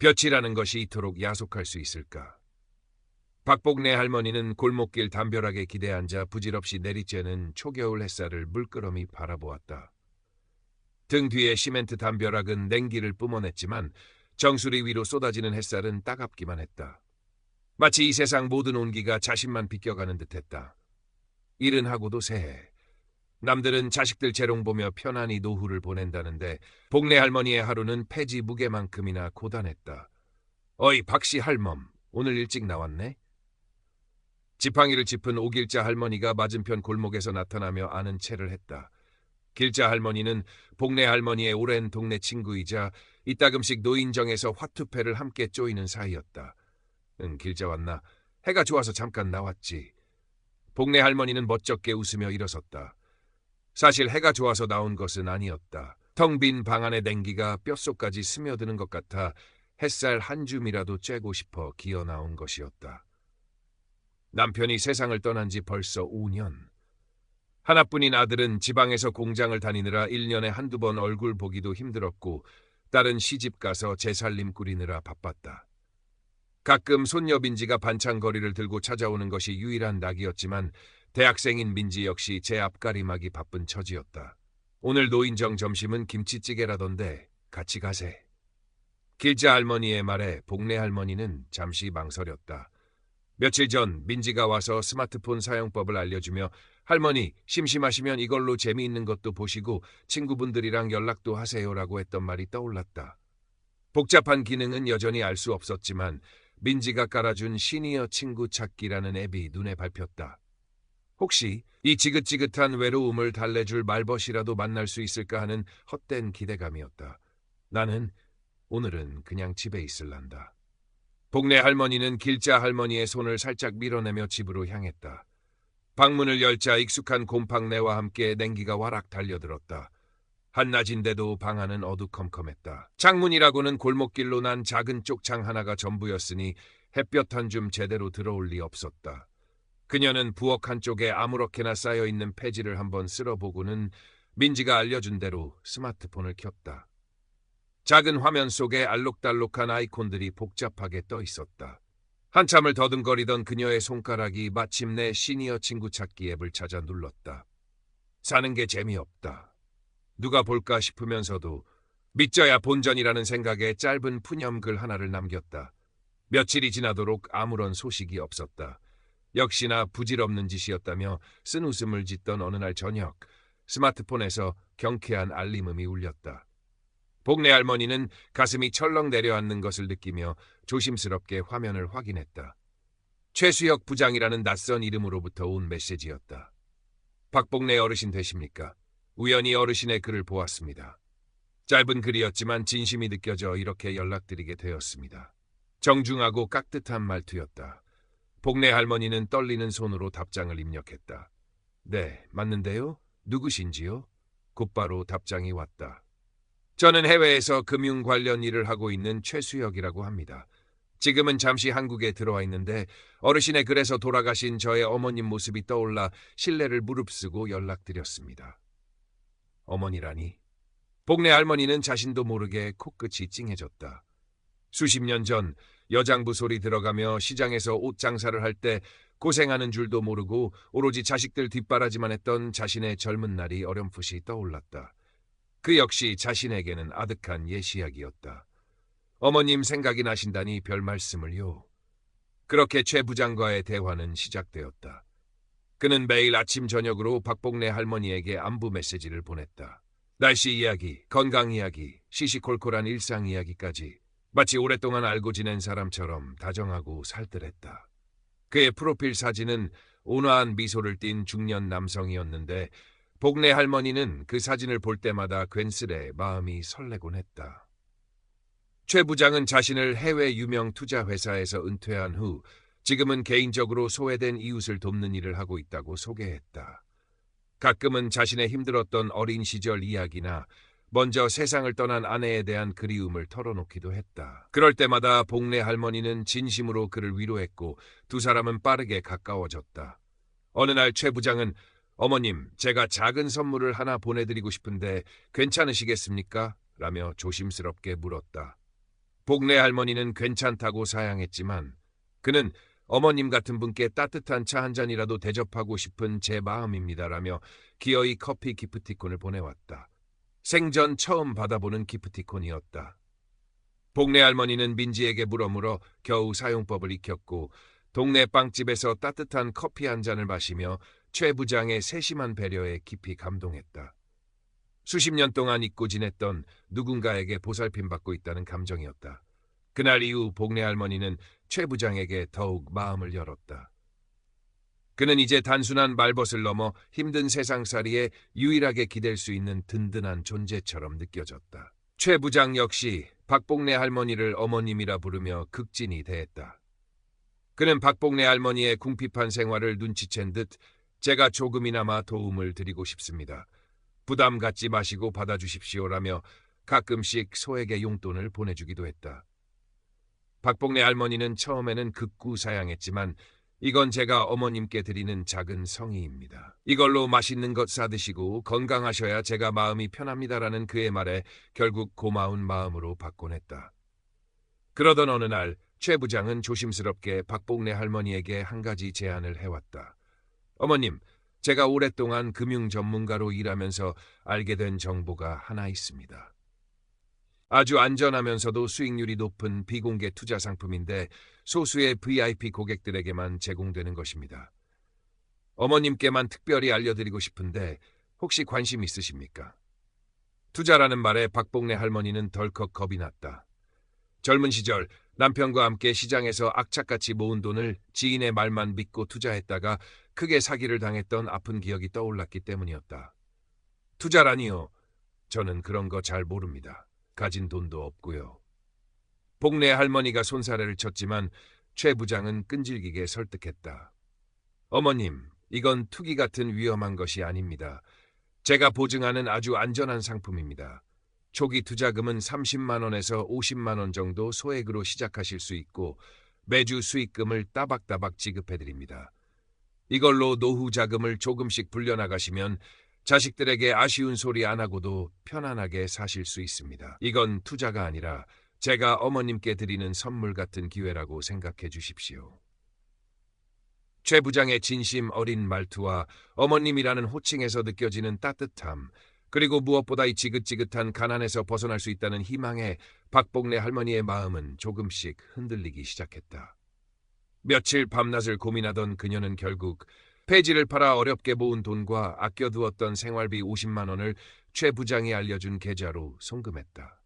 볕이라는 것이 이토록 야속할 수 있을까? 박복내 할머니는 골목길 담벼락에 기대앉아 부질없이 내리쬐는 초겨울 햇살을 물끄러미 바라보았다. 등 뒤에 시멘트 담벼락은 냉기를 뿜어냈지만 정수리 위로 쏟아지는 햇살은 따갑기만 했다. 마치 이 세상 모든 온기가 자신만 비껴가는 듯했다. 일은 하고도 새해. 남들은 자식들 재롱 보며 편안히 노후를 보낸다는데 복내 할머니의 하루는 폐지 무게만큼이나 고단했다. 어이 박씨 할멈, 오늘 일찍 나왔네? 지팡이를 짚은 오길자 할머니가 맞은편 골목에서 나타나며 아는 체를 했다. 길자 할머니는 복내 할머니의 오랜 동네 친구이자 이따금씩 노인정에서 화투패를 함께 쪼이는 사이였다. 응, 길자 왔나? 해가 좋아서 잠깐 나왔지. 복내 할머니는 멋쩍게 웃으며 일어섰다. 사실 해가 좋아서 나온 것은 아니었다. 텅 빈 방 안의 냉기가 뼛속까지 스며드는 것 같아 햇살 한 줌이라도 쬐고 싶어 기어 나온 것이었다. 남편이 세상을 떠난 지 벌써 5년. 하나뿐인 아들은 지방에서 공장을 다니느라 1년에 한두 번 얼굴 보기도 힘들었고 딸은 시집 가서 제살림 꾸리느라 바빴다. 가끔 손녀 민지가 반찬거리를 들고 찾아오는 것이 유일한 낙이었지만 대학생인 민지 역시 제 앞가림하기 바쁜 처지였다. 오늘 노인정 점심은 김치찌개라던데 같이 가세. 길자 할머니의 말에 복내 할머니는 잠시 망설였다. 며칠 전 민지가 와서 스마트폰 사용법을 알려주며 할머니 심심하시면 이걸로 재미있는 것도 보시고 친구분들이랑 연락도 하세요라고 했던 말이 떠올랐다. 복잡한 기능은 여전히 알 수 없었지만 민지가 깔아준 시니어 친구 찾기라는 앱이 눈에 밟혔다. 혹시 이 지긋지긋한 외로움을 달래줄 말벗이라도 만날 수 있을까 하는 헛된 기대감이었다. 나는 오늘은 그냥 집에 있을란다. 복내 할머니는 길자 할머니의 손을 살짝 밀어내며 집으로 향했다. 방문을 열자 익숙한 곰팡내와 함께 냉기가 와락 달려들었다. 한낮인데도 방 안은 어두컴컴했다. 창문이라고는 골목길로 난 작은 쪽창 하나가 전부였으니 햇볕 한 줌 제대로 들어올 리 없었다. 그녀는 부엌 한쪽에 아무렇게나 쌓여있는 폐지를 한번 쓸어보고는 민지가 알려준 대로 스마트폰을 켰다. 작은 화면 속에 알록달록한 아이콘들이 복잡하게 떠 있었다. 한참을 더듬거리던 그녀의 손가락이 마침내 시니어 친구 찾기 앱을 찾아 눌렀다. 사는 게 재미없다. 누가 볼까 싶으면서도 믿져야 본전이라는 생각에 짧은 푸념글 하나를 남겼다. 며칠이 지나도록 아무런 소식이 없었다. 역시나 부질없는 짓이었다며 쓴웃음을 짓던 어느 날 저녁 스마트폰에서 경쾌한 알림음이 울렸다. 복내 할머니는 가슴이 철렁 내려앉는 것을 느끼며 조심스럽게 화면을 확인했다. 최수혁 부장이라는 낯선 이름으로부터 온 메시지였다. 박복내 어르신 되십니까? 우연히 어르신의 글을 보았습니다. 짧은 글이었지만 진심이 느껴져 이렇게 연락드리게 되었습니다. 정중하고 깍듯한 말투였다. 복내 할머니는 떨리는 손으로 답장을 입력했다. 네, 맞는데요? 누구신지요? 곧바로 답장이 왔다. 저는 해외에서 금융 관련 일을 하고 있는 최수혁이라고 합니다. 지금은 잠시 한국에 들어와 있는데 어르신의 글에서 돌아가신 저의 어머님 모습이 떠올라 신뢰를 무릅쓰고 연락드렸습니다. 어머니라니? 복내 할머니는 자신도 모르게 코끝이 찡해졌다. 수십 년 전 여장부 소리 들어가며 시장에서 옷 장사를 할 때 고생하는 줄도 모르고 오로지 자식들 뒷바라지만 했던 자신의 젊은 날이 어렴풋이 떠올랐다. 그 역시 자신에게는 아득한 옛 이야기였다. 어머님 생각이 나신다니 별 말씀을요. 그렇게 최 부장과의 대화는 시작되었다. 그는 매일 아침 저녁으로 박복내 할머니에게 안부 메시지를 보냈다. 날씨 이야기, 건강 이야기, 시시콜콜한 일상 이야기까지 마치 오랫동안 알고 지낸 사람처럼 다정하고 살뜰했다. 그의 프로필 사진은 온화한 미소를 띤 중년 남성이었는데 복내 할머니는 그 사진을 볼 때마다 괜스레 마음이 설레곤 했다. 최 부장은 자신을 해외 유명 투자 회사에서 은퇴한 후 지금은 개인적으로 소외된 이웃을 돕는 일을 하고 있다고 소개했다. 가끔은 자신의 힘들었던 어린 시절 이야기나 먼저 세상을 떠난 아내에 대한 그리움을 털어놓기도 했다. 그럴 때마다 복내 할머니는 진심으로 그를 위로했고 두 사람은 빠르게 가까워졌다. 어느 날 최 부장은 어머님, 제가 작은 선물을 하나 보내드리고 싶은데 괜찮으시겠습니까? 라며 조심스럽게 물었다. 복내 할머니는 괜찮다고 사양했지만 그는 어머님 같은 분께 따뜻한 차 한 잔이라도 대접하고 싶은 제 마음입니다라며 기어이 커피 기프티콘을 보내왔다. 생전 처음 받아보는 기프티콘이었다. 복내 할머니는 민지에게 물어물어 겨우 사용법을 익혔고 동네 빵집에서 따뜻한 커피 한 잔을 마시며 최 부장의 세심한 배려에 깊이 감동했다. 수십 년 동안 잊고 지냈던 누군가에게 보살핌받고 있다는 감정이었다. 그날 이후 복내 할머니는 최 부장에게 더욱 마음을 열었다. 그는 이제 단순한 말벗을 넘어 힘든 세상살이에 유일하게 기댈 수 있는 든든한 존재처럼 느껴졌다. 최 부장 역시 박복내 할머니를 어머님이라 부르며 극진히 대했다. 그는 박복내 할머니의 궁핍한 생활을 눈치챈 듯 제가 조금이나마 도움을 드리고 싶습니다. 부담 갖지 마시고 받아주십시오라며 가끔씩 소에게 용돈을 보내주기도 했다. 박복내 할머니는 처음에는 극구사양했지만 이건 제가 어머님께 드리는 작은 성의입니다. 이걸로 맛있는 것 사드시고 건강하셔야 제가 마음이 편합니다라는 그의 말에 결국 고마운 마음으로 받곤 했다. 그러던 어느 날 최 부장은 조심스럽게 박복내 할머니에게 한 가지 제안을 해왔다. 어머님, 제가 오랫동안 금융 전문가로 일하면서 알게 된 정보가 하나 있습니다. 아주 안전하면서도 수익률이 높은 비공개 투자 상품인데 소수의 VIP 고객들에게만 제공되는 것입니다. 어머님께만 특별히 알려드리고 싶은데 혹시 관심 있으십니까? 투자라는 말에 박복내 할머니는 덜컥 겁이 났다. 젊은 시절 남편과 함께 시장에서 악착같이 모은 돈을 지인의 말만 믿고 투자했다가 크게 사기를 당했던 아픈 기억이 떠올랐기 때문이었다. 투자라니요? 저는 그런 거 잘 모릅니다. 가진 돈도 없고요. 복내 할머니가 손사래를 쳤지만 최 부장은 끈질기게 설득했다. 어머님, 이건 투기 같은 위험한 것이 아닙니다. 제가 보증하는 아주 안전한 상품입니다. 초기 투자금은 30만 원에서 50만 원 정도 소액으로 시작하실 수 있고 매주 수익금을 따박따박 지급해드립니다. 이걸로 노후 자금을 조금씩 불려나가시면 자식들에게 아쉬운 소리 안 하고도 편안하게 사실 수 있습니다. 이건 투자가 아니라 제가 어머님께 드리는 선물 같은 기회라고 생각해 주십시오. 최 부장의 진심 어린 말투와 어머님이라는 호칭에서 느껴지는 따뜻함, 그리고 무엇보다 이 지긋지긋한 가난에서 벗어날 수 있다는 희망에 박복내 할머니의 마음은 조금씩 흔들리기 시작했다. 며칠 밤낮을 고민하던 그녀는 결국 폐지를 팔아 어렵게 모은 돈과 아껴두었던 생활비 50만 원을 최 부장이 알려준 계좌로 송금했다.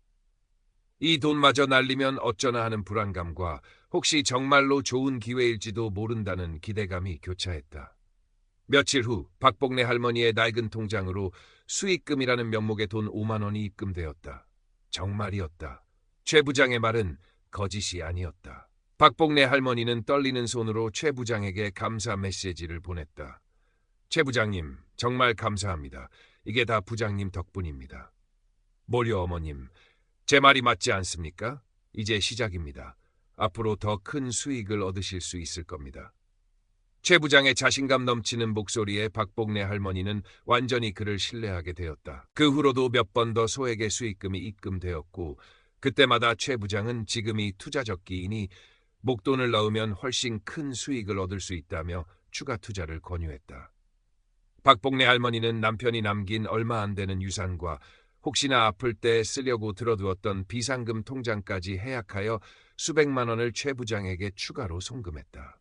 이 돈마저 날리면 어쩌나 하는 불안감과 혹시 정말로 좋은 기회일지도 모른다는 기대감이 교차했다. 며칠 후 박복내 할머니의 낡은 통장으로 수익금이라는 명목의 돈 5만 원이 입금되었다. 정말이었다. 최 부장의 말은 거짓이 아니었다. 박복내 할머니는 떨리는 손으로 최 부장에게 감사 메시지를 보냈다. 최 부장님, 정말 감사합니다. 이게 다 부장님 덕분입니다. 뭘요, 어머님? 제 말이 맞지 않습니까? 이제 시작입니다. 앞으로 더 큰 수익을 얻으실 수 있을 겁니다. 최 부장의 자신감 넘치는 목소리에 박복내 할머니는 완전히 그를 신뢰하게 되었다. 그 후로도 몇 번 더 소액의 수익금이 입금되었고 그때마다 최 부장은 지금이 투자적기이니 목돈을 넣으면 훨씬 큰 수익을 얻을 수 있다며 추가 투자를 권유했다. 박복내 할머니는 남편이 남긴 얼마 안 되는 유산과 혹시나 아플 때 쓰려고 들어두었던 비상금 통장까지 해약하여 수백만 원을 최 부장에게 추가로 송금했다.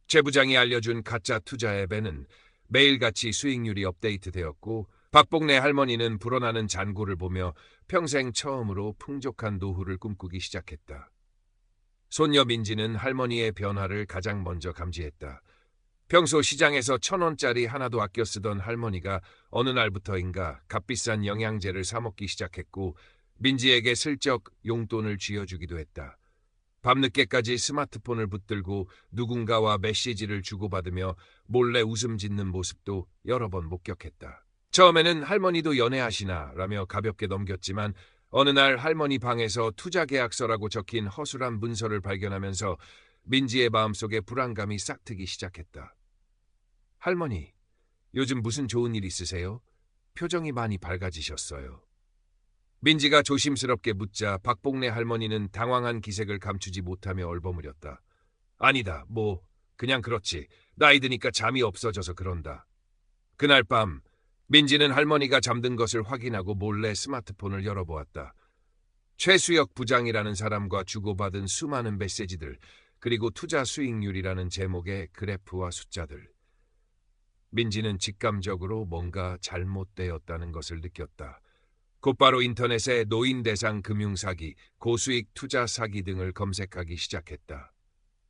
최 부장이 알려준 가짜 투자 앱에는 매일같이 수익률이 업데이트되었고 박복내 할머니는 불어나는 잔고를 보며 평생 처음으로 풍족한 노후를 꿈꾸기 시작했다. 손녀 민지는 할머니의 변화를 가장 먼저 감지했다. 평소 시장에서 1,000원짜리 하나도 아껴 쓰던 할머니가 어느 날부터인가 값비싼 영양제를 사 먹기 시작했고 민지에게 슬쩍 용돈을 쥐어주기도 했다. 밤늦게까지 스마트폰을 붙들고 누군가와 메시지를 주고받으며 몰래 웃음 짓는 모습도 여러 번 목격했다. 처음에는 할머니도 연애하시나 라며 가볍게 넘겼지만 어느 날 할머니 방에서 투자 계약서라고 적힌 허술한 문서를 발견하면서 민지의 마음속에 불안감이 싹트기 시작했다. 할머니, 요즘 무슨 좋은 일 있으세요? 표정이 많이 밝아지셨어요. 민지가 조심스럽게 묻자 박복래 할머니는 당황한 기색을 감추지 못하며 얼버무렸다. 아니다, 그냥 그렇지. 나이 드니까 잠이 없어져서 그런다. 그날 밤 민지는 할머니가 잠든 것을 확인하고 몰래 스마트폰을 열어보았다. 최수혁 부장이라는 사람과 주고받은 수많은 메시지들, 그리고 투자 수익률이라는 제목의 그래프와 숫자들. 민지는 직감적으로 뭔가 잘못되었다는 것을 느꼈다. 곧바로 인터넷에 노인 대상 금융사기, 고수익 투자 사기 등을 검색하기 시작했다.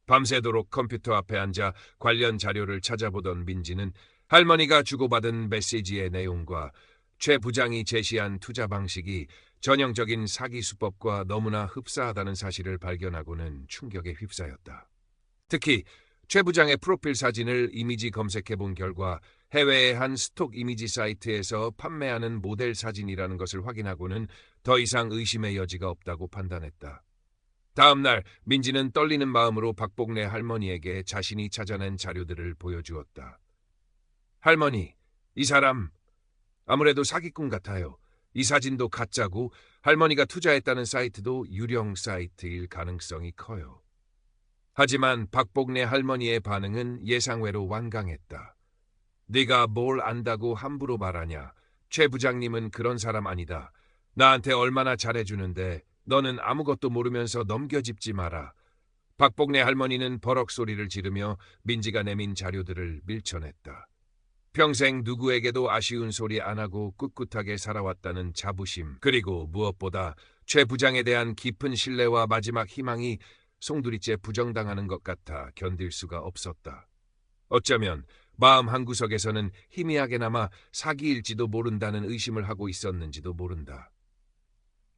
밤새도록 컴퓨터 앞에 앉아 관련 자료를 찾아보던 민지는 할머니가 주고받은 메시지의 내용과 최 부장이 제시한 투자 방식이 전형적인 사기 수법과 너무나 흡사하다는 사실을 발견하고는 충격에 휩싸였다. 특히 최 부장의 프로필 사진을 이미지 검색해 본 결과 해외의 한 스톡 이미지 사이트에서 판매하는 모델 사진이라는 것을 확인하고는 더 이상 의심의 여지가 없다고 판단했다. 다음 날 민지는 떨리는 마음으로 박복래 할머니에게 자신이 찾아낸 자료들을 보여주었다. 할머니, 이 사람 아무래도 사기꾼 같아요. 이 사진도 가짜고 할머니가 투자했다는 사이트도 유령 사이트일 가능성이 커요. 하지만 박복래 할머니의 반응은 예상외로 완강했다. 네가 뭘 안다고 함부로 말하냐. 최 부장님은 그런 사람 아니다. 나한테 얼마나 잘해주는데 너는 아무것도 모르면서 넘겨짚지 마라. 박복래 할머니는 버럭 소리를 지르며 민지가 내민 자료들을 밀쳐냈다. 평생 누구에게도 아쉬운 소리 안 하고 꿋꿋하게 살아왔다는 자부심, 그리고 무엇보다 최 부장에 대한 깊은 신뢰와 마지막 희망이 송두리째 부정당하는 것 같아 견딜 수가 없었다. 어쩌면 마음 한구석에서는 희미하게나마 사기일지도 모른다는 의심을 하고 있었는지도 모른다.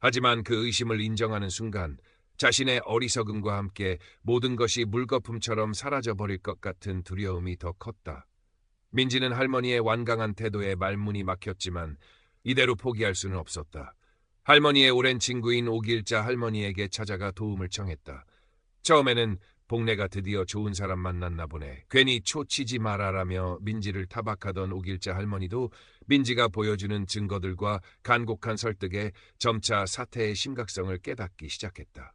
하지만 그 의심을 인정하는 순간 자신의 어리석음과 함께 모든 것이 물거품처럼 사라져버릴 것 같은 두려움이 더 컸다. 민지는 할머니의 완강한 태도에 말문이 막혔지만 이대로 포기할 수는 없었다. 할머니의 오랜 친구인 오길자 할머니에게 찾아가 도움을 청했다. 처음에는 복래가 드디어 좋은 사람 만났나 보네. 괜히 초치지 마라라며 민지를 타박하던 오길자 할머니도 민지가 보여주는 증거들과 간곡한 설득에 점차 사태의 심각성을 깨닫기 시작했다.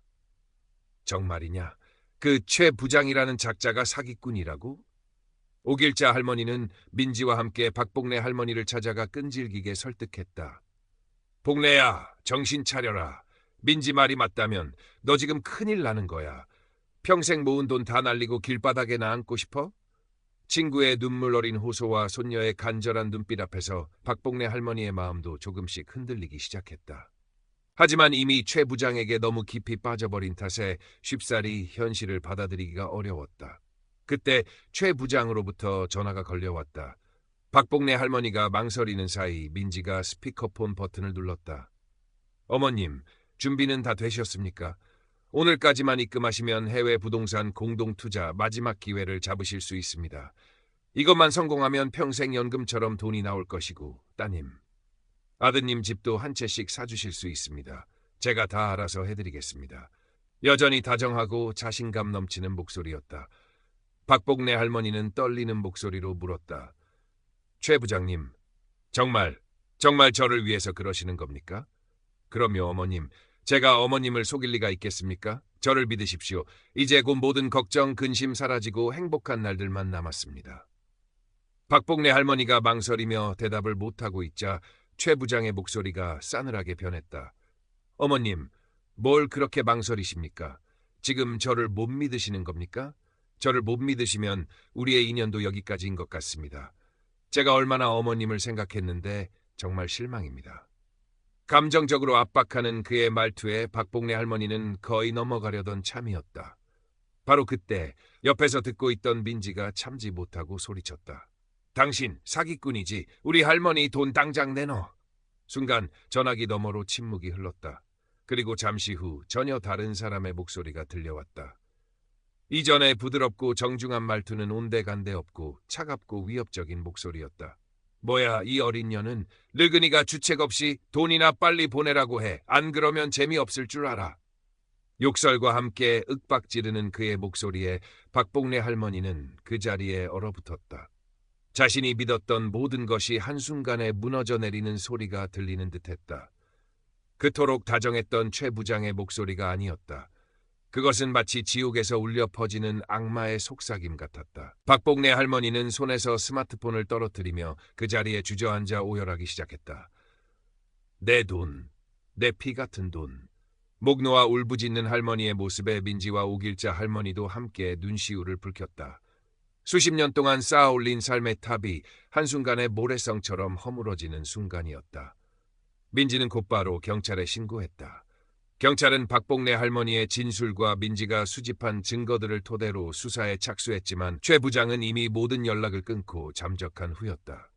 정말이냐? 그 최 부장이라는 작자가 사기꾼이라고? 오길자 할머니는 민지와 함께 박복래 할머니를 찾아가 끈질기게 설득했다. 복래야, 정신 차려라. 민지 말이 맞다면 너 지금 큰일 나는 거야. 평생 모은 돈 다 날리고 길바닥에나 앉고 싶어? 친구의 눈물 어린 호소와 손녀의 간절한 눈빛 앞에서 박복래 할머니의 마음도 조금씩 흔들리기 시작했다. 하지만 이미 최 부장에게 너무 깊이 빠져버린 탓에 쉽사리 현실을 받아들이기가 어려웠다. 그때 최 부장으로부터 전화가 걸려왔다. 박복래 할머니가 망설이는 사이 민지가 스피커폰 버튼을 눌렀다. 어머님, 준비는 다 되셨습니까? 오늘까지만 입금하시면 해외 부동산 공동투자 마지막 기회를 잡으실 수 있습니다. 이것만 성공하면 평생 연금처럼 돈이 나올 것이고, 따님. 아드님 집도 한 채씩 사주실 수 있습니다. 제가 다 알아서 해드리겠습니다. 여전히 다정하고 자신감 넘치는 목소리였다. 박복래 할머니는 떨리는 목소리로 물었다. 최 부장님, 정말 저를 위해서 그러시는 겁니까? 그럼요, 어머님. 제가 어머님을 속일 리가 있겠습니까? 저를 믿으십시오. 이제 곧 모든 걱정, 근심 사라지고 행복한 날들만 남았습니다. 박복래 할머니가 망설이며 대답을 못하고 있자 최 부장의 목소리가 싸늘하게 변했다. 어머님, 뭘 그렇게 망설이십니까? 지금 저를 못 믿으시는 겁니까? 저를 못 믿으시면 우리의 인연도 여기까지인 것 같습니다. 제가 얼마나 어머님을 생각했는데 정말 실망입니다. 감정적으로 압박하는 그의 말투에 박복래 할머니는 거의 넘어가려던 참이었다. 바로 그때 옆에서 듣고 있던 민지가 참지 못하고 소리쳤다. 당신 사기꾼이지. 우리 할머니 돈 당장 내놔. 순간 전화기 너머로 침묵이 흘렀다. 그리고 잠시 후 전혀 다른 사람의 목소리가 들려왔다. 이전의 부드럽고 정중한 말투는 온데간데 없고 차갑고 위협적인 목소리였다. 뭐야, 이 어린 년은 늙은이가 주책 없이 돈이나 빨리 보내라고 해. 안 그러면 재미없을 줄 알아. 욕설과 함께 윽박 지르는 그의 목소리에 박복래 할머니는 그 자리에 얼어붙었다. 자신이 믿었던 모든 것이 한순간에 무너져 내리는 소리가 들리는 듯했다. 그토록 다정했던 최 부장의 목소리가 아니었다. 그것은 마치 지옥에서 울려 퍼지는 악마의 속삭임 같았다. 박복래 할머니는 손에서 스마트폰을 떨어뜨리며 그 자리에 주저앉아 오열하기 시작했다. 내 돈, 내 피 같은 돈. 목 놓아 울부짖는 할머니의 모습에 민지와 오길자 할머니도 함께 눈시울을 붉혔다. 수십 년 동안 쌓아올린 삶의 탑이 한순간에 모래성처럼 허물어지는 순간이었다. 민지는 곧바로 경찰에 신고했다. 경찰은 박복래 할머니의 진술과 민지가 수집한 증거들을 토대로 수사에 착수했지만 최 부장은 이미 모든 연락을 끊고 잠적한 후였다.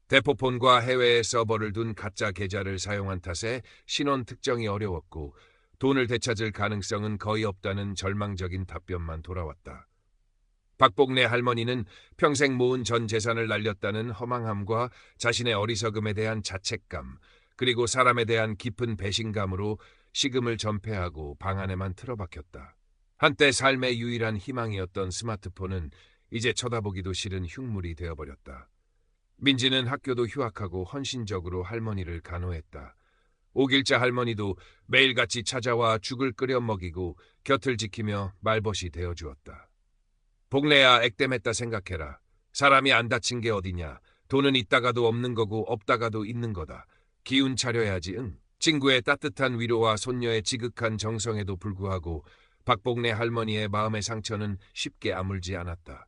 대포폰과 해외에 서버를 둔 가짜 계좌를 사용한 탓에 신원 특정이 어려웠고 돈을 되찾을 가능성은 거의 없다는 절망적인 답변만 돌아왔다. 박복래 할머니는 평생 모은 전 재산을 날렸다는 허망함과 자신의 어리석음에 대한 자책감, 그리고 사람에 대한 깊은 배신감으로 식음을 전폐하고 방 안에만 틀어박혔다. 한때 삶의 유일한 희망이었던 스마트폰은 이제 쳐다보기도 싫은 흉물이 되어버렸다. 민지는 학교도 휴학하고 헌신적으로 할머니를 간호했다. 오길자 할머니도 매일같이 찾아와 죽을 끓여 먹이고 곁을 지키며 말벗이 되어주었다. 복래야, 액땜했다 생각해라. 사람이 안 다친 게 어디냐. 돈은 있다가도 없는 거고 없다가도 있는 거다. 기운 차려야지. 응. 친구의 따뜻한 위로와 손녀의 지극한 정성에도 불구하고 박복래 할머니의 마음의 상처는 쉽게 아물지 않았다.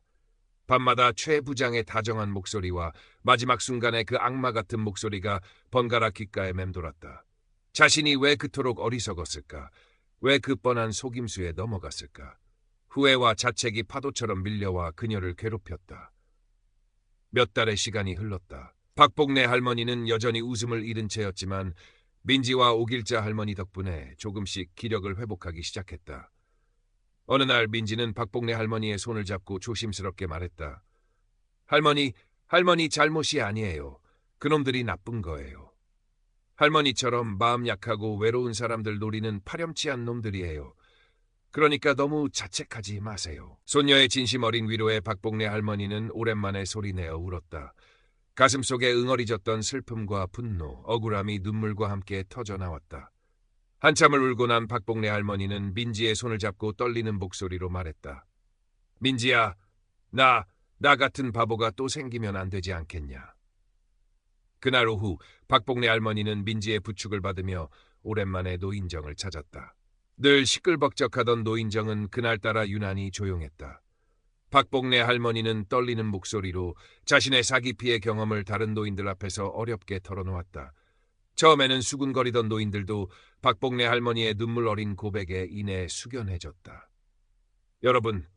밤마다 최 부장의 다정한 목소리와 마지막 순간의 그 악마 같은 목소리가 번갈아 귓가에 맴돌았다. 자신이 왜 그토록 어리석었을까? 왜 그 뻔한 속임수에 넘어갔을까? 후회와 자책이 파도처럼 밀려와 그녀를 괴롭혔다. 몇 달의 시간이 흘렀다. 박복래 할머니는 여전히 웃음을 잃은 채였지만 민지와 오길자 할머니 덕분에 조금씩 기력을 회복하기 시작했다. 어느 날 민지는 박복래 할머니의 손을 잡고 조심스럽게 말했다. 할머니 잘못이 아니에요. 그놈들이 나쁜 거예요. 할머니처럼 마음 약하고 외로운 사람들 노리는 파렴치한 놈들이에요. 그러니까 너무 자책하지 마세요. 손녀의 진심 어린 위로에 박복래 할머니는 오랜만에 소리내어 울었다. 가슴속에 응어리졌던 슬픔과 분노, 억울함이 눈물과 함께 터져나왔다. 한참을 울고 난 박복래 할머니는 민지의 손을 잡고 떨리는 목소리로 말했다. 민지야, 나 같은 바보가 또 생기면 안 되지 않겠냐. 그날 오후 박복래 할머니는 민지의 부축을 받으며 오랜만에 노인정을 찾았다. 늘 시끌벅적하던 노인정은 그날따라 유난히 조용했다. 박복래 할머니는 떨리는 목소리로 자신의 사기 피해 경험을 다른 노인들 앞에서 어렵게 털어놓았다. 처음에는 수군거리던 노인들도 박복래 할머니의 눈물 어린 고백에 이내 숙연해졌다. 여러분,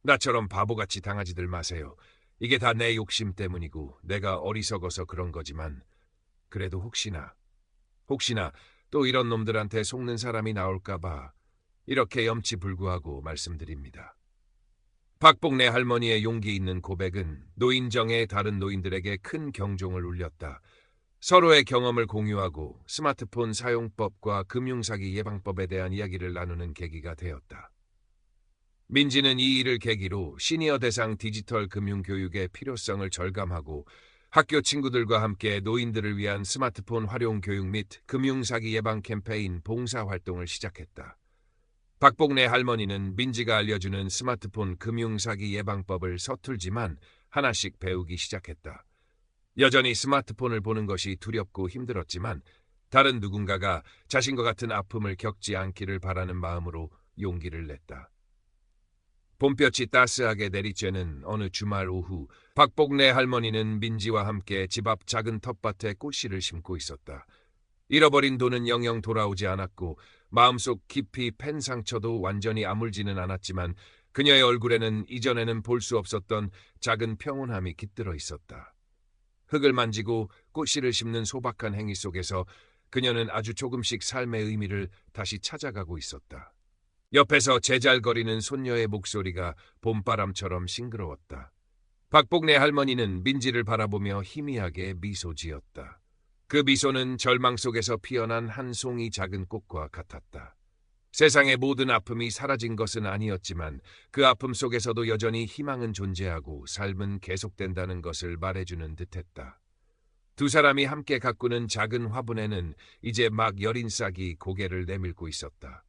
나처럼 바보같이 당하지들 마세요. 이게 다 내 욕심 때문이고 내가 어리석어서 그런 거지만 그래도 혹시나 또 이런 놈들한테 속는 사람이 나올까봐 이렇게 염치불구하고 말씀드립니다. 박복래 할머니의 용기 있는 고백은 노인정의 다른 노인들에게 큰 경종을 울렸다. 서로의 경험을 공유하고 스마트폰 사용법과 금융사기 예방법에 대한 이야기를 나누는 계기가 되었다. 민지는 이 일을 계기로 시니어 대상 디지털 금융교육의 필요성을 절감하고 학교 친구들과 함께 노인들을 위한 스마트폰 활용 교육 및 금융사기 예방 캠페인 봉사활동을 시작했다. 박복래 할머니는 민지가 알려주는 스마트폰 금융사기 예방법을 서툴지만 하나씩 배우기 시작했다. 여전히 스마트폰을 보는 것이 두렵고 힘들었지만 다른 누군가가 자신과 같은 아픔을 겪지 않기를 바라는 마음으로 용기를 냈다. 봄볕이 따스하게 내리쬐는 어느 주말 오후 박복래 할머니는 민지와 함께 집 앞 작은 텃밭에 꽃씨를 심고 있었다. 잃어버린 돈은 영영 돌아오지 않았고 마음속 깊이 팬 상처도 완전히 아물지는 않았지만 그녀의 얼굴에는 이전에는 볼 수 없었던 작은 평온함이 깃들어 있었다. 흙을 만지고 꽃씨를 심는 소박한 행위 속에서 그녀는 아주 조금씩 삶의 의미를 다시 찾아가고 있었다. 옆에서 제잘거리는 손녀의 목소리가 봄바람처럼 싱그러웠다. 박복래 할머니는 민지를 바라보며 희미하게 미소 지었다. 그 미소는 절망 속에서 피어난 한 송이 작은 꽃과 같았다. 세상의 모든 아픔이 사라진 것은 아니었지만 그 아픔 속에서도 여전히 희망은 존재하고 삶은 계속된다는 것을 말해주는 듯했다. 두 사람이 함께 가꾸는 작은 화분에는 이제 막 여린 싹이 고개를 내밀고 있었다.